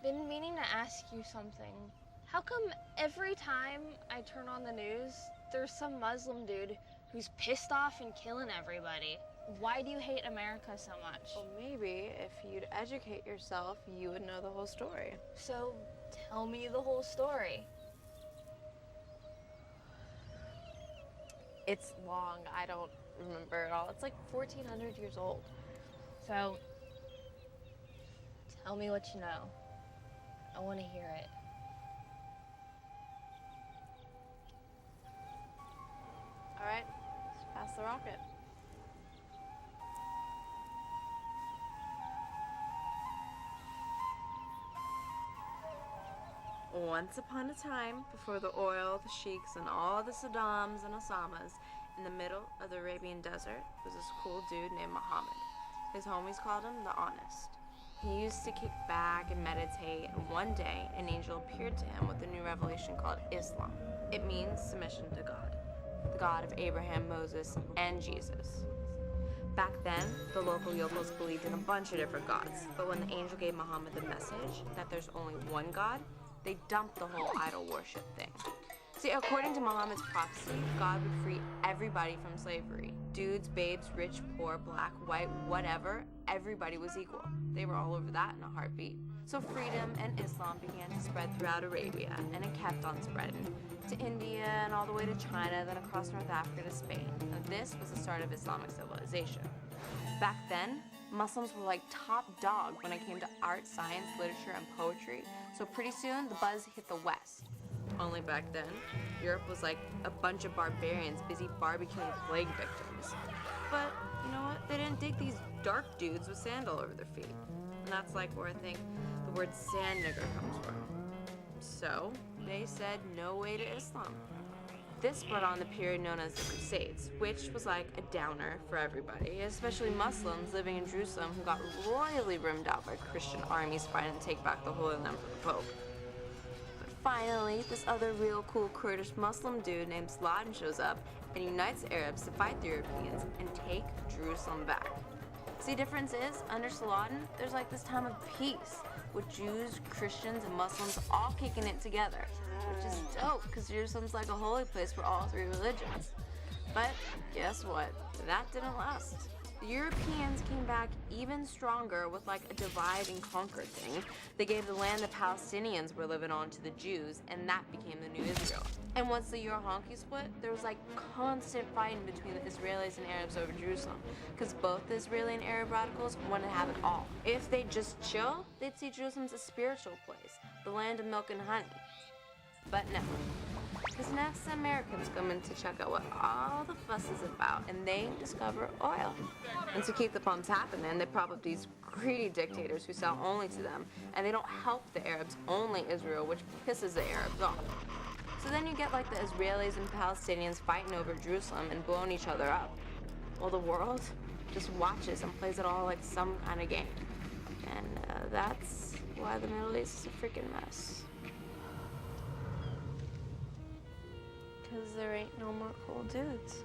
been meaning to ask you something. How come every time I turn on the news, there's some Muslim dude who's pissed off and killing everybody? Why do you hate America so much? Well, maybe if you'd educate yourself, you would know the whole story. So tell me the whole story. It's long. I don't remember it all. It's like 1,400 years old. So tell me what you know. I want to hear it. All right, let's pass the rocket. Once upon a time, before the oil, the sheiks, and all the Saddams and Osamas, in the middle of the Arabian desert was this cool dude named Muhammad. His homies called him the Honest. He used to kick back and meditate, and one day an angel appeared to him with a new revelation called Islam. It means submission to God, the God of Abraham, Moses, and Jesus. Back then, the local yokels believed in a bunch of different gods, but when the angel gave Muhammad the message that there's only one God, they dumped the whole idol worship thing. See, according to Muhammad's prophecy, God would free everybody from slavery. Dudes, babes, rich, poor, black, white, whatever, everybody was equal. They were all over that in a heartbeat. So freedom and Islam began to spread throughout Arabia, and it kept on spreading to India and all the way to China, then across North Africa to Spain. And this was the start of Islamic civilization. Back then, Muslims were like top dog when it came to art, science, literature, and poetry. So pretty soon, the buzz hit the West. Only back then, Europe was like a bunch of barbarians busy barbecuing plague victims. But you know what? They didn't dig these dark dudes with sand all over their feet. And that's like where I think the word sand nigger comes from. So they said no way to Islam. This brought on the period known as the Crusades, which was like a downer for everybody, especially Muslims living in Jerusalem who got royally rimmed out by Christian armies fighting to take back the Holy Land from the Pope. But finally, this other real cool Kurdish Muslim dude named Saladin shows up and unites the Arabs to fight the Europeans and take Jerusalem back. See, the difference is, under Saladin, there's like this time of peace, with Jews, Christians, and Muslims all kicking it together, which is dope, because Jerusalem's like a holy place for all three religions. But guess what? That didn't last. The Europeans came back even stronger with like a divide and conquer thing. They gave the land the Palestinians were living on to the Jews, and that became the new Israel. And once the Euro-Honky split, there was like constant fighting between the Israelis and Arabs over Jerusalem, because both the Israeli and Arab radicals wanted to have it all. If they'd just chill, they'd see Jerusalem as a spiritual place, the land of milk and honey. But no. Because next the Americans come in to check out what all the fuss is about, and they discover oil. And to keep the pumps happening, they prop up these greedy dictators who sell only to them, and they don't help the Arabs, only Israel, which pisses the Arabs off. So then you get like the Israelis and Palestinians fighting over Jerusalem and blowing each other up, while the world just watches and plays it all like some kind of game. And that's why the Middle East is a freaking mess. Because there ain't no more cool dudes.